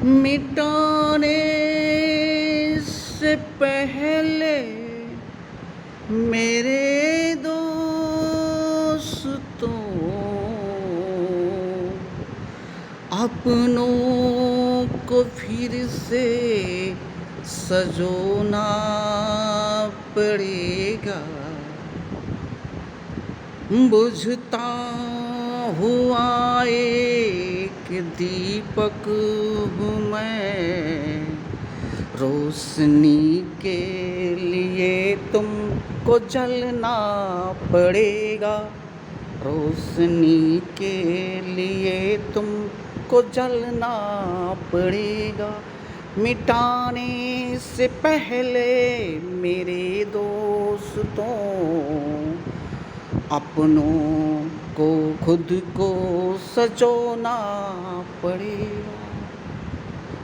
मिटाने से पहले मेरे दोस्तों अपनों को फिर से सजोना पड़ेगा। बुझता हुआ एक दीपक हूँ मैं, रोशनी के लिए तुमको जलना पड़ेगा। रोशनी के लिए तुमको जलना पड़ेगा। मिटाने से पहले मेरे दोस्तों अपनों को खुद को सजोना पड़ेगा।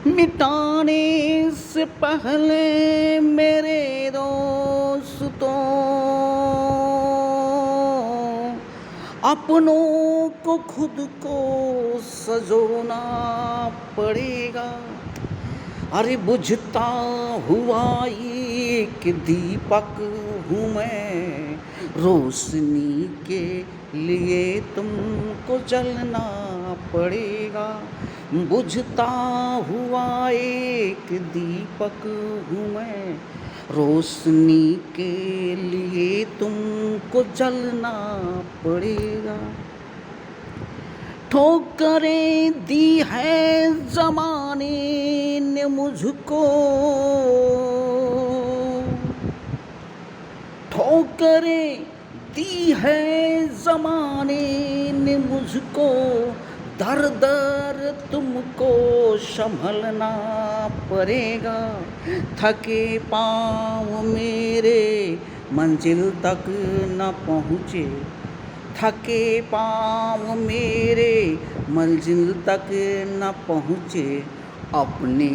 मिटाने से पहले मेरे दोस्तों अपनों को खुद को सजोना पड़ेगा। अरे बुझता हुआ एक दीपक हूँ मैं, रोशनी के लिए तुमको जलना पड़ेगा। बुझता हुआ एक दीपक हूँ मैं, रोशनी के लिए तुमको जलना पड़ेगा। ठोकरें दी है ज़माने ने मुझको, ठोकरें दी है ज़माने ने मुझको, दर दर तुमको संभलना पड़ेगा। थके पाँव मेरे मंजिल तक न पहुँचे, थके पाँव मेरे मंजिल तक न पहुँचे, अपने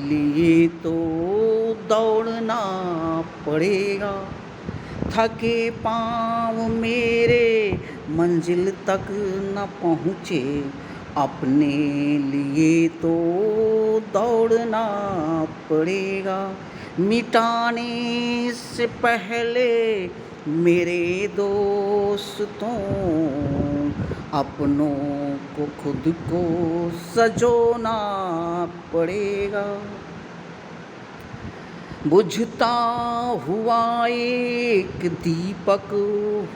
लिए तो दौड़ना पड़ेगा। थके पाँव मेरे मंजिल तक न पहुँचे, अपने लिए तो दौड़ना पड़ेगा। मिटाने से पहले मेरे दोस्तों अपनों को खुद को सजोना पड़ेगा। बुझता हुआ एक दीपक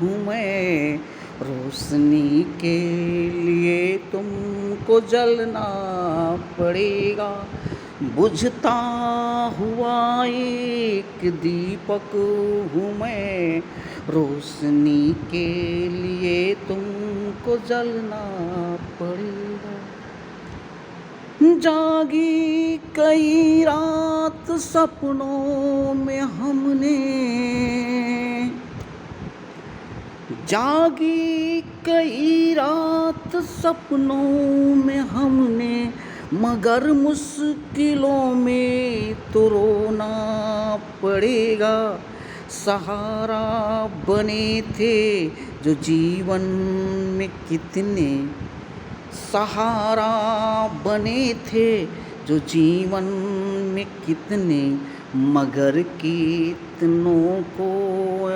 हूँ मैं, रोशनी के लिए तुमको जलना पड़ेगा। बुझता हुआ एक दीपक हूँ मैं, रोशनी के लिए तुमको जलना पड़ेगा। जागी कई रात सपनों में हमने, जागी कई रात सपनों में हमने, मगर मुश्किलों में तो रोना पड़ेगा। सहारा बने थे जो जीवन में कितने, सहारा बने थे जो जीवन में कितने, मगर कितनों को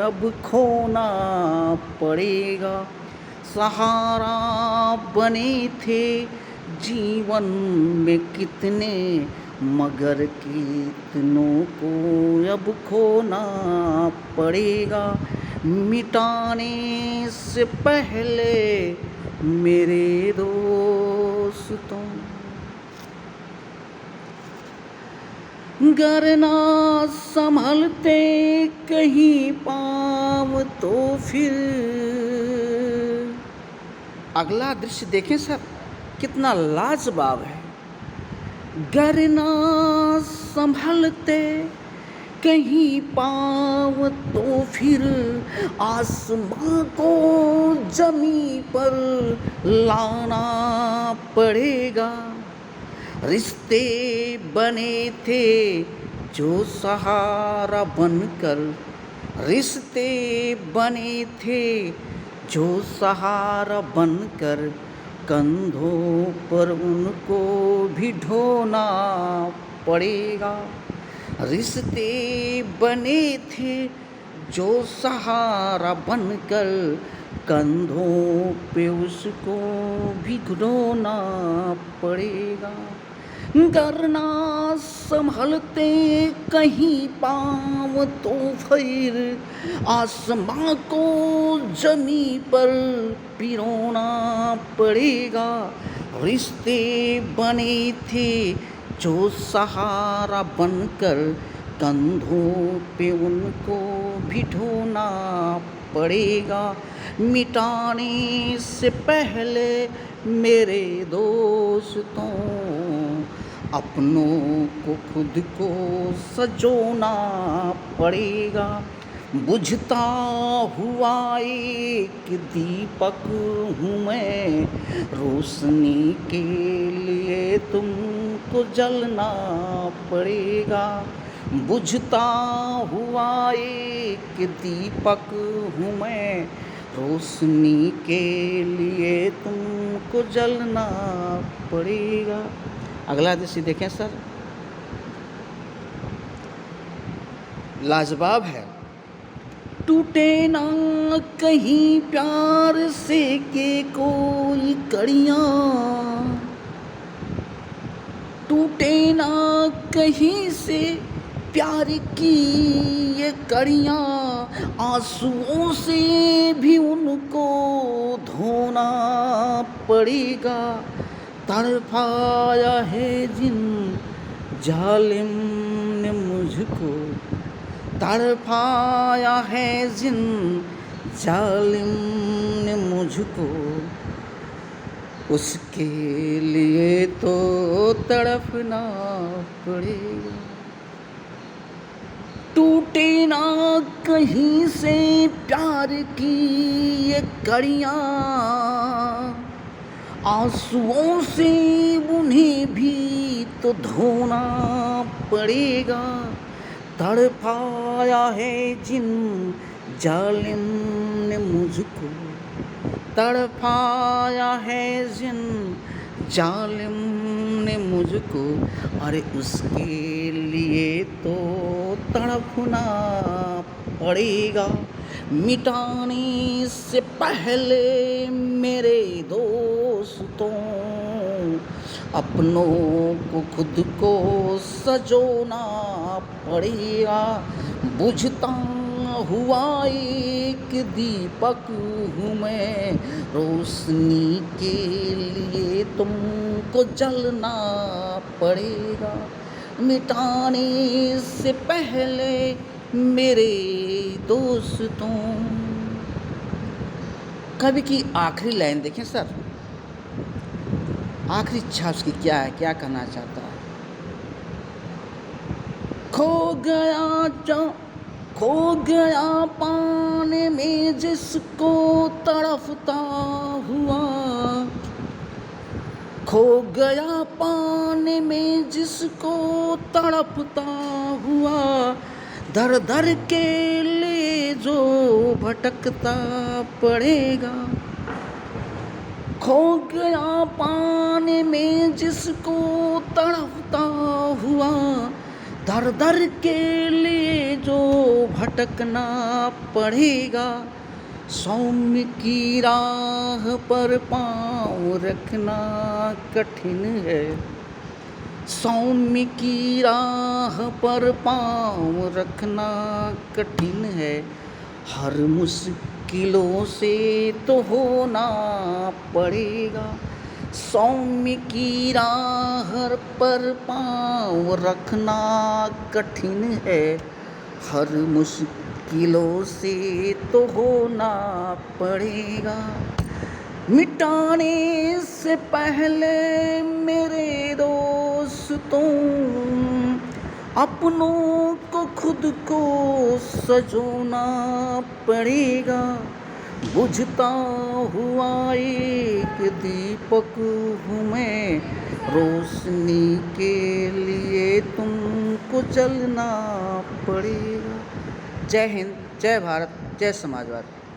अब खोना पड़ेगा। सहारा बने थे जीवन में कितने, मगर कितनों को अब खोना पड़ेगा। मिटाने से पहले मेरे दोस्तों गर ना संभलते कहीं पाँव तो फिर। अगला दृश्य देखें सर, कितना लाजवाब है। गर ना संभलते कहीं पाँव तो फिर, आसमां को जमी पर लाना पड़ेगा। रिश्ते बने थे जो सहारा बनकर, रिश्ते बने थे जो सहारा बनकर, कंधों पर उनको भी ढोना पड़ेगा। रिश्ते बने थे जो सहारा बनकर, कंधों पे उसको भी ढोना पड़ेगा। गर ना संभलते कहीं पाँव तो फिर आसमां को जमी पर पिरोना पड़ेगा। रिश्ते बने थे जो सहारा बनकर, कंधों पे उनको भी ढोना पड़ेगा। मिटाने से पहले मेरे दोस्तों, अपनों को खुद को सजोना पड़ेगा। बुझता हुआ एक दीपक हूँ मैं, रोशनी के लिए तुमको जलना पड़ेगा। बुझता हुआ एक दीपक हूँ मैं, रोशनी के लिए तुमको जलना पड़ेगा। अगला दृश्य देखें सर, लाजवाब है। टूटे ना कहीं प्यार से के कोई कड़ियाँ, टूटे ना कहीं से प्यार की ये कड़ियाँ, आंसुओं से भी उनको धोना पड़ेगा। तड़पाया है जिन जालिम ने मुझको, तड़पाया है जिन जालिम ने मुझको, उसके लिए तो तड़पना पड़ेगा। टूटे ना कहीं से प्यार की ये कड़ियाँ, आंसुओं से उन्हें भी तो धोना पड़ेगा। तड़पाया है जिन जालिम ने मुझको, तड़पाया है जिन जालिम ने मुझको, अरे उसके लिए तो तड़पना पड़ेगा। मिटाने से पहले मेरे दोस्तों, अपनों को खुद को सजोना पड़ेगा। बुझता हुआ एक दीपक हूँ मैं, रोशनी के लिए तुमको जलना पड़ेगा। मिटाने से पहले मेरे दोस्तों। कवि की आखिरी लाइन देखें सर, आखिरी इच्छा उसकी क्या है, क्या कहना चाहता है। खो गया पाने में जिसको तड़पता हुआ, खो गया पाने में जिसको तड़पता हुआ, दर दर के लिए जो भटकता पड़ेगा। खो गया पाने में जिसको तड़पता हुआ, दर दर के लिए जो भटकना पड़ेगा। सौम्य की राह पर पाँव रखना कठिन है, सौम्य की राह पर पाँव रखना कठिन है। हर मुश्किलों से तो होना पड़ेगा। सौम्य की राह पर पाँव रखना कठिन है, हर मुश्किलों से तो होना पड़ेगा। मिटाने से पहले मेरे दोस्तों, अपनों को खुद को सजोना पड़ेगा। बुझता हुआ एक दीपक हूँ मैं, रोशनी के लिए तुमको जलना पड़ेगा। जय हिंद, जय भारत, जय समाजवाद।